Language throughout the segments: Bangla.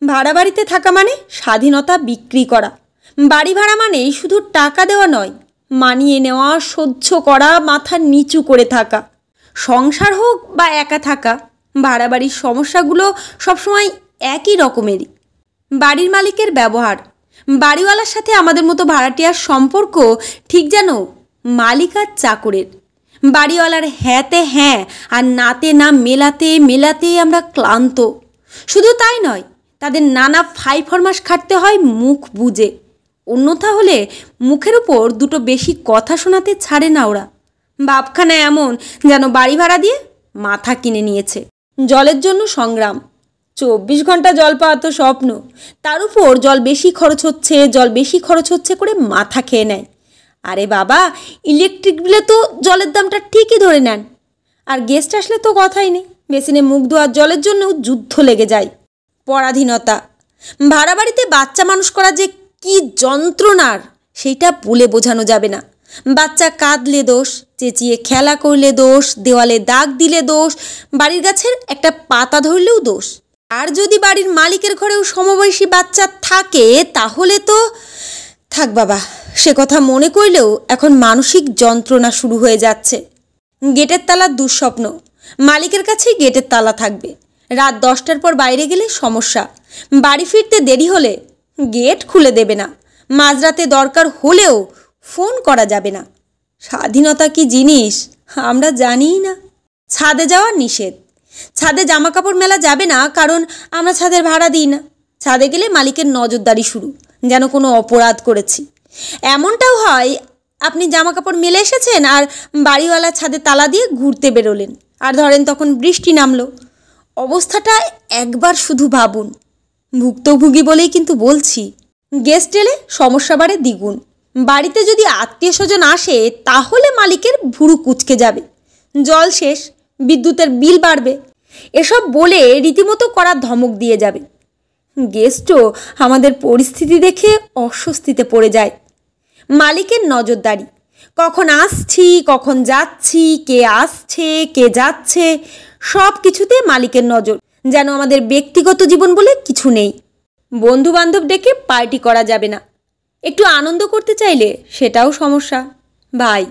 ভাড়া বাড়িতে থাকা মানে স্বাধীনতা বিক্রি করা। বাড়ি ভাড়া মানে শুধু টাকা দেওয়া নয়, মানিয়ে নেওয়া, সহ্য করা, মাথা নিচু করে থাকা। সংসার হোক বা একা থাকা, ভাড়া বাড়ির সমস্যাগুলো সবসময় একই রকমেরই। বাড়ির মালিকের ব্যবহার, বাড়িওয়ালার সাথে আমাদের মতো ভাড়াটিয়ার সম্পর্ক ঠিক যেন মালিক আর চাকরের। বাড়িওয়ালার হ্যাঁতে হ্যাঁ আর নাতে না মেলাতে মেলাতে আমরা ক্লান্ত। শুধু তাই নয়, তাদের নানা ফাই ফরমাস খাটতে হয় মুখ বুজে। অন্যথা হলে মুখের উপর দুটো বেশি কথা শোনাতে ছাড়ে না ওরা। বাপখানা এমন যেন বাড়ি ভাড়া দিয়ে মাথা কিনে নিয়েছে। জলের জন্য সংগ্রাম, 24 ঘন্টা জল পাওয়া তো স্বপ্ন, তার উপর জল বেশি খরচ হচ্ছে করে মাথা খেয়ে নেয়। আরে বাবা, ইলেকট্রিক বিলে তো জলের দামটা ঠিকই ধরে নেন। আর গেস্ট আসলে তো কথাই নেই, বেসিনে মুখ ধোয়ার জলের জন্যও যুদ্ধ লেগে যায়। পরাধীনতা, ভাড়া বাড়িতে বাচ্চা মানুষ করা যে কি যন্ত্রণার সেইটা বলে বোঝানো যাবে না। বাচ্চা কাঁদলে দোষ, চেঁচিয়ে খেলা করলে দোষ, দেওয়ালে দাগ দিলে দোষ, বাড়ির গাছের একটা পাতা ধরলেও দোষ। আর যদি বাড়ির মালিকের ঘরেও সমবয়সী বাচ্চা থাকে তাহলে তো থাক বাবা, সে কথা মনে করলেও এখন মানসিক যন্ত্রণা শুরু হয়ে যাচ্ছে। গেটের তালার দুঃস্বপ্ন, মালিকের কাছেই গেটের তালা থাকবে। রাত 10টার পর বাইরে গেলে সমস্যা, বাড়ি ফিরতে দেরি হলে গেট খুলে দেবে না, মাঝরাতে দরকার হলেও ফোন করা যাবে না। স্বাধীনতা কি জিনিস আমরা জানিই না। ছাদে যাওয়া নিষেধ, ছাদে জামা কাপড় মেলা যাবে না, কারণ আমরা ছাদের ভাড়া দিই না। ছাদে গেলে মালিকের নজরদারি শুরু, যেন কোনো অপরাধ করেছি। এমনটাও হয়, আপনি জামা কাপড় মেলে এসেছেন আর বাড়িওয়ালা ছাদে তালা দিয়ে ঘুরতে বেরোলেন, আর ধরেন তখন বৃষ্টি নামলো। অবস্থাটা একবার শুধু ভাবুন। ভুক্তভোগী বলেই কিন্তু বলছি। গেস্ট এলে সমস্যা বাড়ে দ্বিগুণ। বাড়িতে যদি আত্মীয় স্বজন আসে তাহলে মালিকের ভুরু কুঁচকে যাবে, জল শেষ, বিদ্যুতের বিল বাড়বে, এসব বলে রীতিমতো করার ধমক দিয়ে যাবে। গেস্টও আমাদের পরিস্থিতি দেখে অস্বস্তিতে পড়ে যায়। মালিকের নজরদারি, কখন আসছি, কখন যাচ্ছি, কে আসছে, কে যাচ্ছে, সব কিছুতে মালিকের নজর, যেন আমাদের ব্যক্তিগত জীবন বলে কিছু নেই। বন্ধু বান্ধব ডেকে পার্টি করা যাবে না, একটু আনন্দ করতে চাইলে সেটাও সমস্যা। ভাই,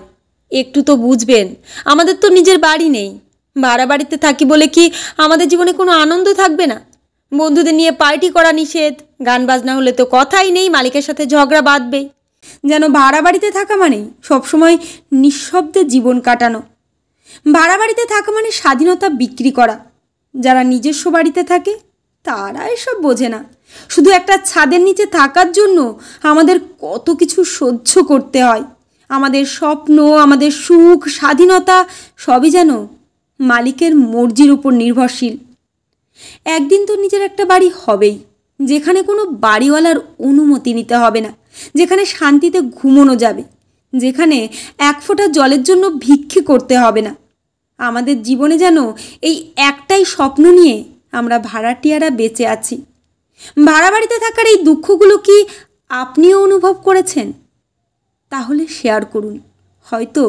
একটু তো বুঝবেন, আমাদের তো নিজের বাড়ি নেই। ভাড়া বাড়িতে থাকি বলে কি আমাদের জীবনে কোনো আনন্দ থাকবে না? বন্ধুদের নিয়ে পার্টি করা নিষেধ, গান বাজনা হলে তো কথাই নেই, মালিকের সাথে ঝগড়া বাঁধবেই। যেন ভাড়া বাড়িতে থাকা মানে সবসময় নিঃশব্দে জীবন কাটানো। ভাড়া বাড়িতে থাকা মানে স্বাধীনতা বিক্রি করা। যারা নিজস্ব বাড়িতে থাকে তারা এসব বোঝে না। শুধু একটা ছাদের নিচে থাকার জন্য আমাদের কত কিছু সহ্য করতে হয়। আমাদের স্বপ্ন, আমাদের সুখ, স্বাধীনতা সবই যেন মালিকের মর্জির উপর নির্ভরশীল। একদিন তো নিজের একটা বাড়ি হবেই, যেখানে কোনো বাড়িওয়ালার অনুমতি নিতে হবে না, যেখানে শান্তিতে ঘুমোনো যাবে, যেখানে এক ফোঁটা জলের জন্য ভিক্ষে করতে হবে না। আমাদের জীবনে যেন এই একটাই স্বপ্ন নিয়ে আমরা ভাড়াটিয়ারা বেঁচে আছি। ভাড়া বাড়িতে থাকার এই দুঃখগুলো কি আপনিও অনুভব করেছেন? তাহলে শেয়ার করুন, হয়তো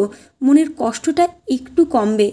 মনের কষ্টটা একটু কমবে।